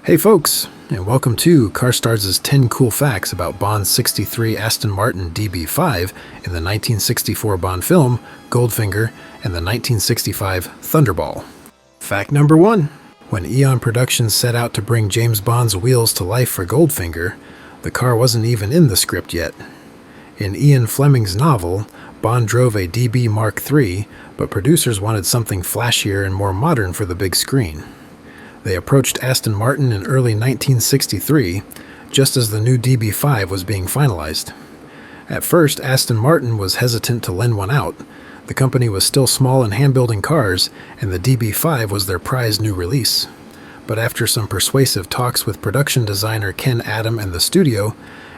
Hey folks, and welcome to CarStars' 10 cool facts about Bond's '63 Aston Martin DB5 in the 1964 Bond film Goldfinger and the 1965 Thunderball. Fact number 1. When Eon Productions set out to bring James Bond's wheels to life for Goldfinger, the car wasn't even in the script yet. In Ian Fleming's novel, Bond drove a DB Mark III, but producers wanted something flashier and more modern for the big screen. They approached Aston Martin in early 1963, just as the new DB5 was being finalized. At first, Aston Martin was hesitant to lend one out. The company was still small in hand-building cars, and the DB5 was their prized new release. But after some persuasive talks with production designer Ken Adam and the studio,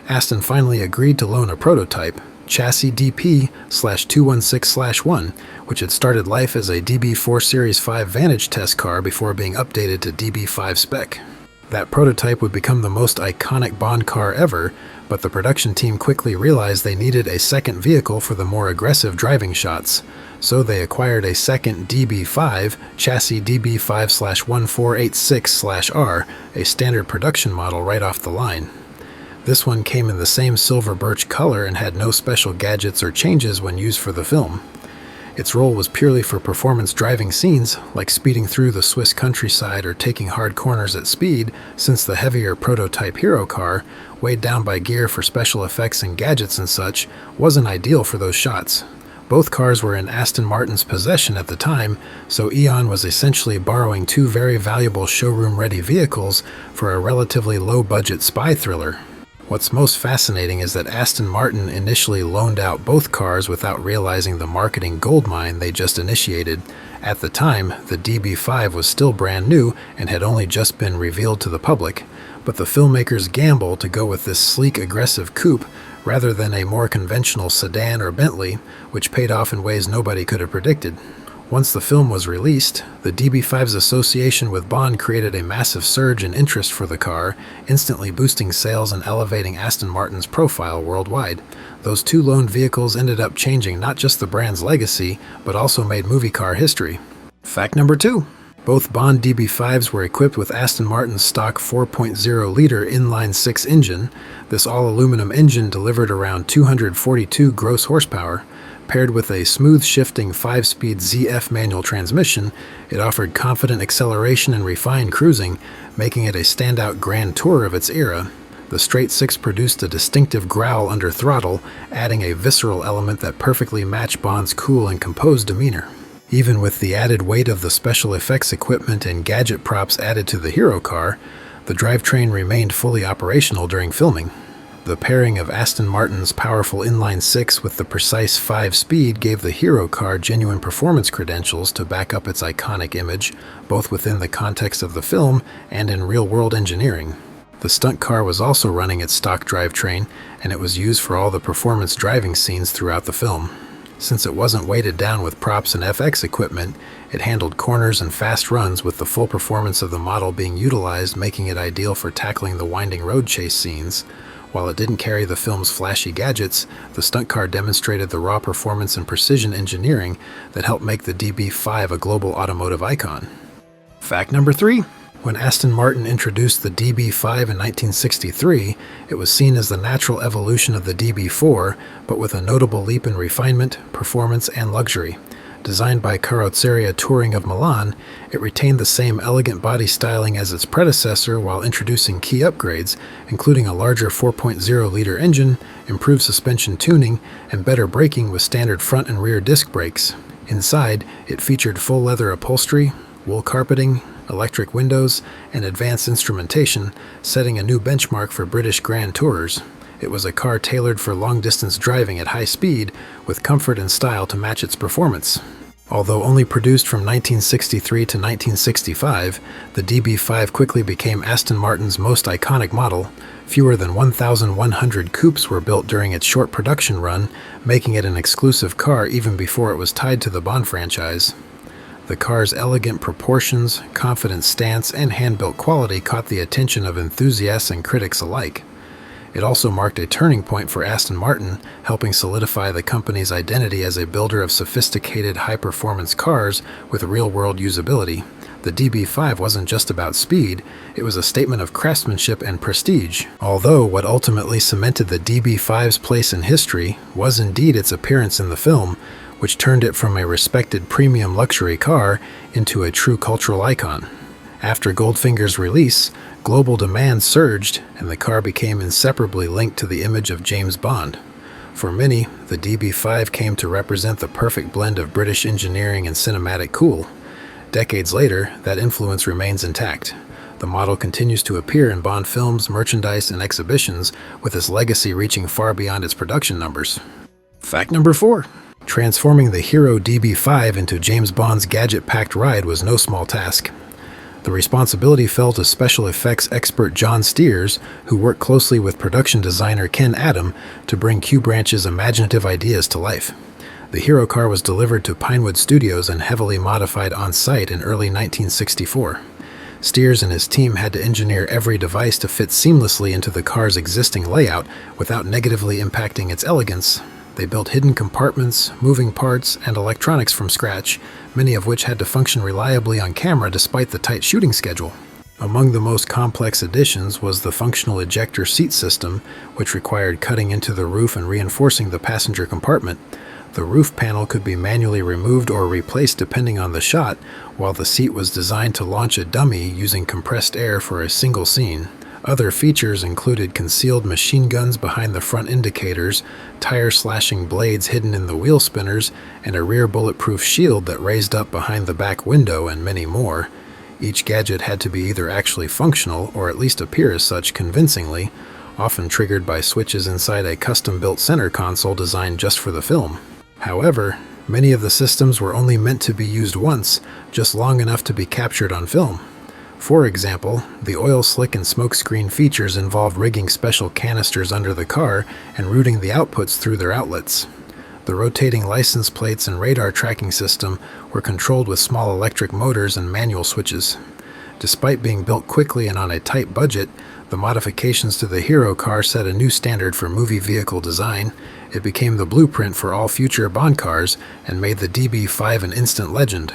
Aston finally agreed to loan a prototype, chassis DP/216/1, which had started life as a DB4 Series 5 Vantage test car before being updated to DB5 spec. That prototype would become the most iconic Bond car ever, but the production team quickly realized they needed a second vehicle for the more aggressive driving shots, so they acquired a second DB5, chassis DB5/1486/R, a standard production model right off the line. This one came in the same silver birch color and had no special gadgets or changes when used for the film. Its role was purely for performance driving scenes, like speeding through the Swiss countryside or taking hard corners at speed, since the heavier prototype hero car, weighed down by gear for special effects and gadgets and such, wasn't ideal for those shots. Both cars were in Aston Martin's possession at the time, so Eon was essentially borrowing two very valuable showroom-ready vehicles for a relatively low-budget spy thriller. What's most fascinating is that Aston Martin initially loaned out both cars without realizing the marketing goldmine they just initiated. At the time, the DB5 was still brand new and had only just been revealed to the public, but the filmmakers gambled to go with this sleek, aggressive coupe rather than a more conventional sedan or Bentley, which paid off in ways nobody could have predicted. Once the film was released, the DB5's association with Bond created a massive surge in interest for the car, instantly boosting sales and elevating Aston Martin's profile worldwide. Those two loaned vehicles ended up changing not just the brand's legacy, but also made movie car history. Fact number 2. Both Bond DB5s were equipped with Aston Martin's stock 4.0-liter inline-six engine. This all-aluminum engine delivered around 242 gross horsepower. Paired with a smooth-shifting 5-speed ZF manual transmission, it offered confident acceleration and refined cruising, making it a standout grand tour of its era. The straight-six produced a distinctive growl under throttle, adding a visceral element that perfectly matched Bond's cool and composed demeanor. Even with the added weight of the special effects equipment and gadget props added to the hero car, the drivetrain remained fully operational during filming. The pairing of Aston Martin's powerful inline-six with the precise 5-speed gave the hero car genuine performance credentials to back up its iconic image, both within the context of the film and in real-world engineering. The stunt car was also running its stock drivetrain, and it was used for all the performance driving scenes throughout the film. Since it wasn't weighted down with props and FX equipment, it handled corners and fast runs with the full performance of the model being utilized, making it ideal for tackling the winding road chase scenes. While it didn't carry the film's flashy gadgets, the stunt car demonstrated the raw performance and precision engineering that helped make the DB5 a global automotive icon. Fact number 3. When Aston Martin introduced the DB5 in 1963, it was seen as the natural evolution of the DB4, but with a notable leap in refinement, performance, and luxury. Designed by Carrozzeria Touring of Milan, it retained the same elegant body styling as its predecessor while introducing key upgrades, including a larger 4.0-liter engine, improved suspension tuning, and better braking with standard front and rear disc brakes. Inside, it featured full leather upholstery, wool carpeting, electric windows, and advanced instrumentation, setting a new benchmark for British Grand Tourers. It was a car tailored for long-distance driving at high speed, with comfort and style to match its performance. Although only produced from 1963 to 1965, the DB5 quickly became Aston Martin's most iconic model. Fewer than 1,100 coupes were built during its short production run, making it an exclusive car even before it was tied to the Bond franchise. The car's elegant proportions, confident stance, and hand-built quality caught the attention of enthusiasts and critics alike. It also marked a turning point for Aston Martin, helping solidify the company's identity as a builder of sophisticated, high-performance cars with real-world usability. The DB5 wasn't just about speed, it was a statement of craftsmanship and prestige. Although what ultimately cemented the DB5's place in history was indeed its appearance in the film, which turned it from a respected premium luxury car into a true cultural icon. After Goldfinger's release, global demand surged, and the car became inseparably linked to the image of James Bond. For many, the DB5 came to represent the perfect blend of British engineering and cinematic cool. Decades later, that influence remains intact. The model continues to appear in Bond films, merchandise, and exhibitions, with its legacy reaching far beyond its production numbers. Fact number 4. Transforming the Hero DB5 into James Bond's gadget-packed ride was no small task. The responsibility fell to special effects expert John Steers, who worked closely with production designer Ken Adam to bring Q Branch's imaginative ideas to life. The Hero car was delivered to Pinewood Studios and heavily modified on-site in early 1964. Steers and his team had to engineer every device to fit seamlessly into the car's existing layout without negatively impacting its elegance. They built hidden compartments, moving parts, and electronics from scratch, many of which had to function reliably on camera despite the tight shooting schedule. Among the most complex additions was the functional ejector seat system, which required cutting into the roof and reinforcing the passenger compartment. The roof panel could be manually removed or replaced depending on the shot, while the seat was designed to launch a dummy using compressed air for a single scene. Other features included concealed machine guns behind the front indicators, tire-slashing blades hidden in the wheel spinners, and a rear bulletproof shield that raised up behind the back window, and many more. Each gadget had to be either actually functional or at least appear as such convincingly, often triggered by switches inside a custom-built center console designed just for the film. However, many of the systems were only meant to be used once, just long enough to be captured on film. For example, the oil slick and smokescreen features involved rigging special canisters under the car and routing the outputs through their outlets. The rotating license plates and radar tracking system were controlled with small electric motors and manual switches. Despite being built quickly and on a tight budget, the modifications to the Hero car set a new standard for movie vehicle design. It became the blueprint for all future Bond cars and made the DB5 an instant legend.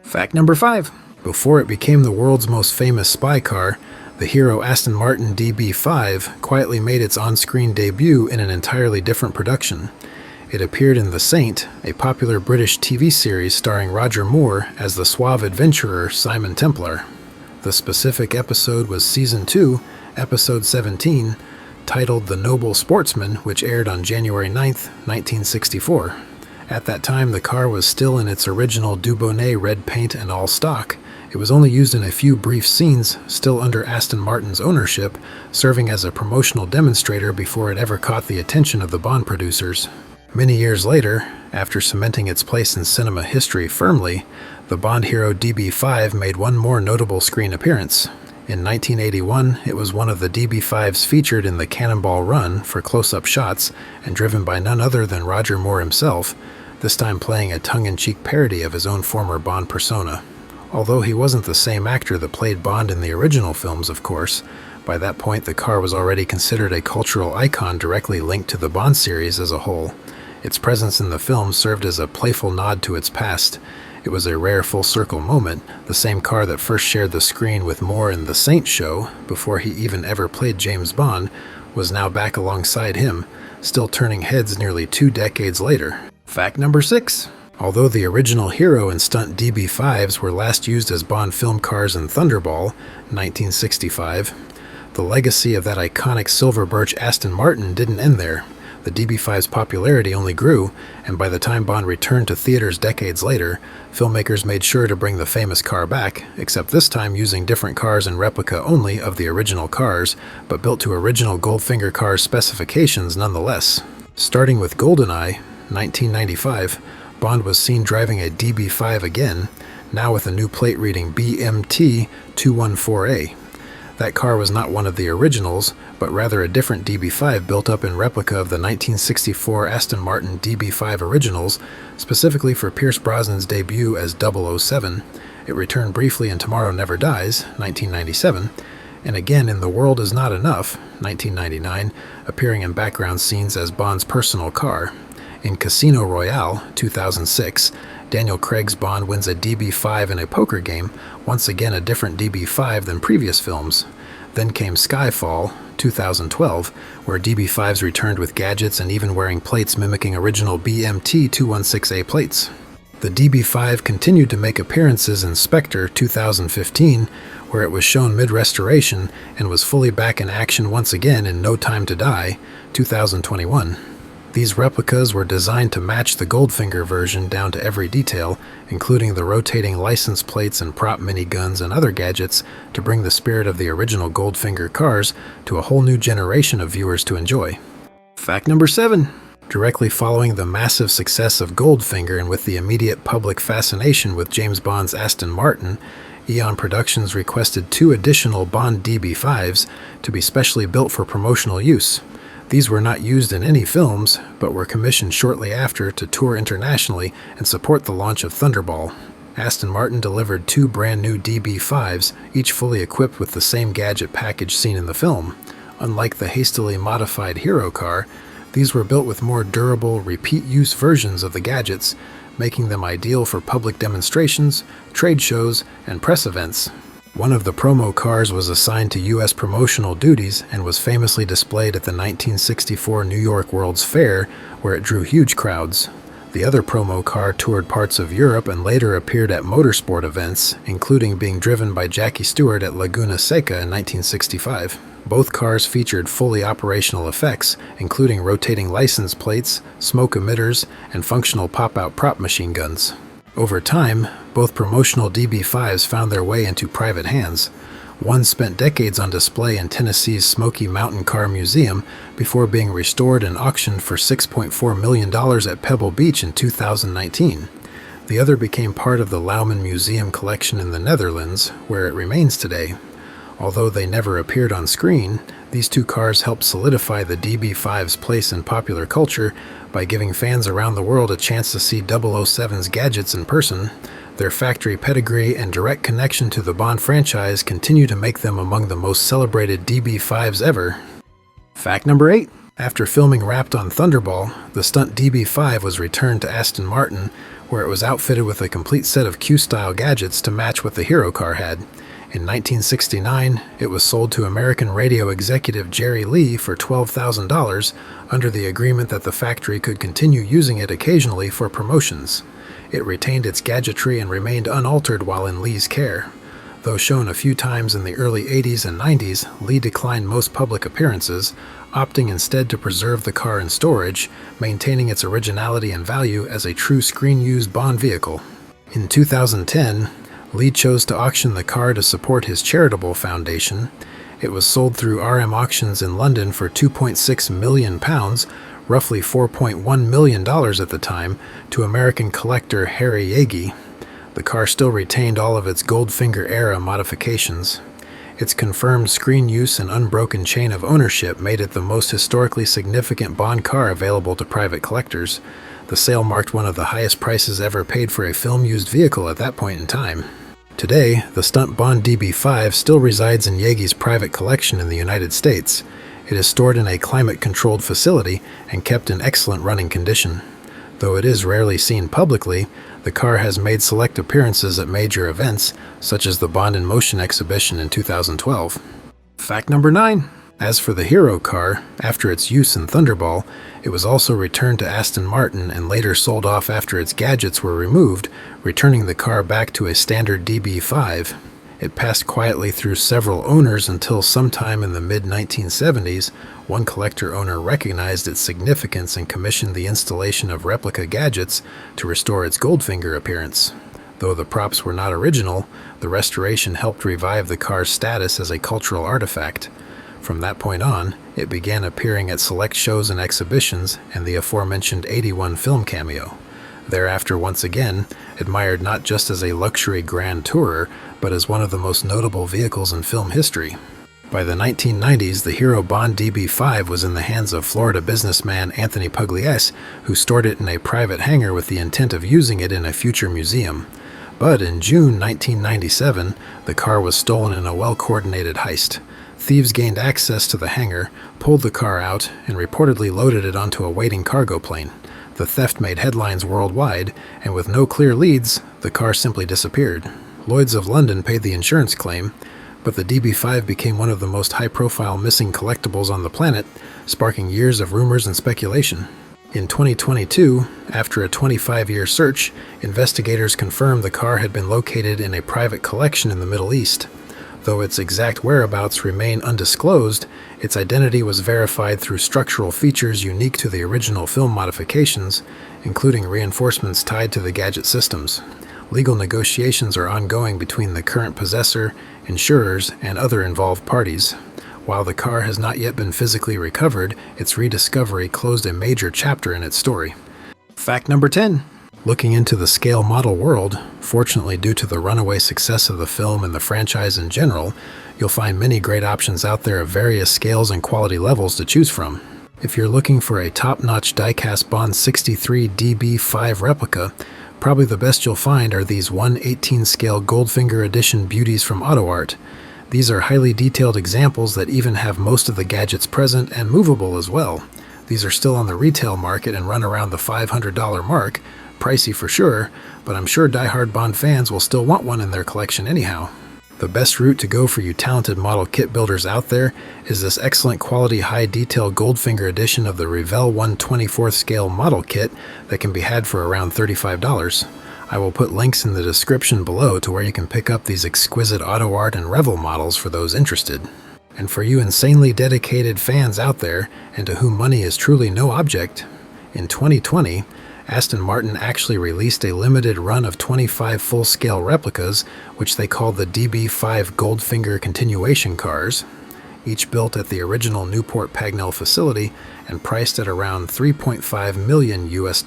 Fact number 5. Before it became the world's most famous spy car, the Hero Aston Martin DB5 quietly made its on-screen debut in an entirely different production. It appeared in The Saint, a popular British TV series starring Roger Moore as the suave adventurer Simon Templar. The specific episode was Season 2, Episode 17, titled The Noble Sportsman, which aired on January 9, 1964. At that time, the car was still in its original Dubonnet red paint and all stock. It was only used in a few brief scenes, still under Aston Martin's ownership, serving as a promotional demonstrator before it ever caught the attention of the Bond producers. Many years later, after cementing its place in cinema history firmly, the Bond Hero DB5 made one more notable screen appearance. In 1981, it was one of the DB5s featured in the Cannonball Run for close-up shots and driven by none other than Roger Moore himself, this time playing a tongue-in-cheek parody of his own former Bond persona. Although he wasn't the same actor that played Bond in the original films, of course, by that point the car was already considered a cultural icon directly linked to the Bond series as a whole. Its presence in the film served as a playful nod to its past. It was a rare full-circle moment. The same car that first shared the screen with Moore in The Saint show, before he even ever played James Bond, was now back alongside him, still turning heads nearly 2 decades later. Fact number 6. Although the original Hero and stunt DB5s were last used as Bond film cars in Thunderball, 1965, the legacy of that iconic silver birch Aston Martin didn't end there. The DB5's popularity only grew, and by the time Bond returned to theaters decades later, filmmakers made sure to bring the famous car back, except this time using different cars and replica only of the original cars, but built to original Goldfinger cars' specifications nonetheless. Starting with GoldenEye, 1995, Bond was seen driving a DB5 again, now with a new plate reading BMT 214A. That car was not one of the originals, but rather a different DB5 built up in replica of the 1964 Aston Martin DB5 originals, specifically for Pierce Brosnan's debut as 007. It returned briefly in Tomorrow Never Dies, 1997, and again in The World Is Not Enough, 1999, appearing in background scenes as Bond's personal car. In Casino Royale, 2006, Daniel Craig's Bond wins a DB5 in a poker game, once again a different DB5 than previous films. Then came Skyfall, 2012, where DB5s returned with gadgets and even wearing plates mimicking original BMT-216A plates. The DB5 continued to make appearances in Spectre 2015, where it was shown mid-restoration and was fully back in action once again in No Time to Die, 2021. These replicas were designed to match the Goldfinger version down to every detail, including the rotating license plates and prop miniguns and other gadgets to bring the spirit of the original Goldfinger cars to a whole new generation of viewers to enjoy. Fact number 7. Directly following the massive success of Goldfinger and with the immediate public fascination with James Bond's Aston Martin, Eon Productions requested 2 additional Bond DB5s to be specially built for promotional use. These were not used in any films, but were commissioned shortly after to tour internationally and support the launch of Thunderball. Aston Martin delivered 2 brand new DB5s, each fully equipped with the same gadget package seen in the film. Unlike the hastily modified Hero car, these were built with more durable, repeat-use versions of the gadgets, making them ideal for public demonstrations, trade shows, and press events. One of the promo cars was assigned to U.S. promotional duties and was famously displayed at the 1964 New York World's Fair, where it drew huge crowds. The other promo car toured parts of Europe and later appeared at motorsport events, including being driven by Jackie Stewart at Laguna Seca in 1965. Both cars featured fully operational effects, including rotating license plates, smoke emitters, and functional pop-out prop machine guns. Over time, both promotional DB5s found their way into private hands. One spent decades on display in Tennessee's Smoky Mountain Car Museum before being restored and auctioned for $6.4 million at Pebble Beach in 2019. The other became part of the Lauman Museum collection in the Netherlands, where it remains today. Although they never appeared on screen, these 2 cars helped solidify the DB5's place in popular culture by giving fans around the world a chance to see 007's gadgets in person. Their factory pedigree and direct connection to the Bond franchise continue to make them among the most celebrated DB5s ever. Fact number 8. After filming wrapped on Thunderball, the stunt DB5 was returned to Aston Martin, where it was outfitted with a complete set of Q-style gadgets to match what the Hero car had. In 1969, it was sold to American radio executive Jerry Lee for $12,000 under the agreement that the factory could continue using it occasionally for promotions. It retained its gadgetry and remained unaltered while in Lee's care. Though shown a few times in the early 80s and 90s, Lee declined most public appearances, opting instead to preserve the car in storage, maintaining its originality and value as a true screen-used Bond vehicle. In 2010, Lee chose to auction the car to support his charitable foundation. It was sold through RM Auctions in London for £2.6 million, roughly $4.1 million at the time, to American collector Harry Yagi. The car still retained all of its Goldfinger-era modifications. Its confirmed screen use and unbroken chain of ownership made it the most historically significant Bond car available to private collectors. The sale marked one of the highest prices ever paid for a film-used vehicle at that point in time. Today, the stunt Bond DB5 still resides in Yagi's private collection in the United States. It is stored in a climate-controlled facility and kept in excellent running condition. Though it is rarely seen publicly, the car has made select appearances at major events, such as the Bond in Motion exhibition in 2012. Fact number 9. As for the Hero car, after its use in Thunderball, it was also returned to Aston Martin and later sold off after its gadgets were removed, returning the car back to a standard DB5. It passed quietly through several owners until sometime in the mid-1970s, one collector owner recognized its significance and commissioned the installation of replica gadgets to restore its Goldfinger appearance. Though the props were not original, the restoration helped revive the car's status as a cultural artifact. From that point on, it began appearing at select shows and exhibitions and the aforementioned 81 film cameo. Thereafter, once again, admired not just as a luxury grand tourer, but as one of the most notable vehicles in film history. By the 1990s, the Hero Bond DB5 was in the hands of Florida businessman Anthony Pugliese, who stored it in a private hangar with the intent of using it in a future museum. But in June 1997, the car was stolen in a well-coordinated heist. Thieves gained access to the hangar, pulled the car out, and reportedly loaded it onto a waiting cargo plane. The theft made headlines worldwide, and with no clear leads, the car simply disappeared. Lloyd's of London paid the insurance claim, but the DB5 became one of the most high-profile missing collectibles on the planet, sparking years of rumors and speculation. In 2022, after a 25-year search, investigators confirmed the car had been located in a private collection in the Middle East. Though its exact whereabouts remain undisclosed, its identity was verified through structural features unique to the original film modifications, including reinforcements tied to the gadget systems. Legal negotiations are ongoing between the current possessor, insurers, and other involved parties. While the car has not yet been physically recovered, its rediscovery closed a major chapter in its story. Fact number 10. Looking into the scale model world, fortunately due to the runaway success of the film and the franchise in general, you'll find many great options out there of various scales and quality levels to choose from. If you're looking for a top-notch die-cast Bond 63 DB5 replica, probably the best you'll find are these 1/18 scale Goldfinger edition beauties from AutoArt. These are highly detailed examples that even have most of the gadgets present and movable as well. These are still on the retail market and run around the $500 mark, pricey for sure, but I'm sure die-hard Bond fans will still want one in their collection anyhow. The best route to go for you talented model kit builders out there is this excellent quality high-detail Goldfinger edition of the Revell 1/24 scale model kit that can be had for around $35. I will put links in the description below to where you can pick up these exquisite AutoArt and Revell models for those interested. And for you insanely dedicated fans out there, and to whom money is truly no object, in 2020, Aston Martin actually released a limited run of 25 full-scale replicas, which they called the DB5 Goldfinger continuation cars, each built at the original Newport Pagnell facility and priced at around $3.5 million US.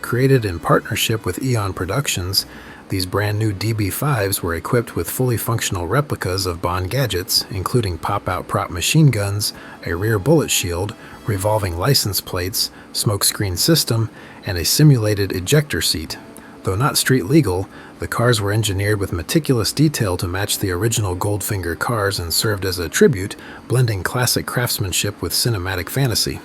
Created in partnership with Eon Productions, these brand new DB5s were equipped with fully functional replicas of Bond gadgets, including pop-out prop machine guns, a rear bullet shield, revolving license plates, smokescreen system, and a simulated ejector seat. Though not street legal, the cars were engineered with meticulous detail to match the original Goldfinger cars and served as a tribute, blending classic craftsmanship with cinematic fantasy.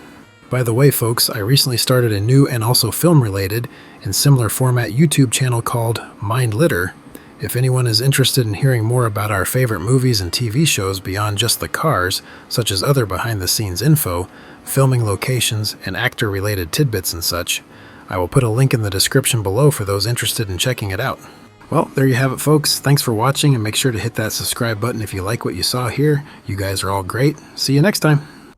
By the way, folks, I recently started a new and also film-related and similar format YouTube channel called Mind Litter. If anyone is interested in hearing more about our favorite movies and TV shows beyond just the cars, such as other behind-the-scenes info, filming locations, and actor-related tidbits and such, I will put a link in the description below for those interested in checking it out. Well, there you have it, folks. Thanks for watching, and make sure to hit that subscribe button if you like what you saw here. You guys are all great. See you next time.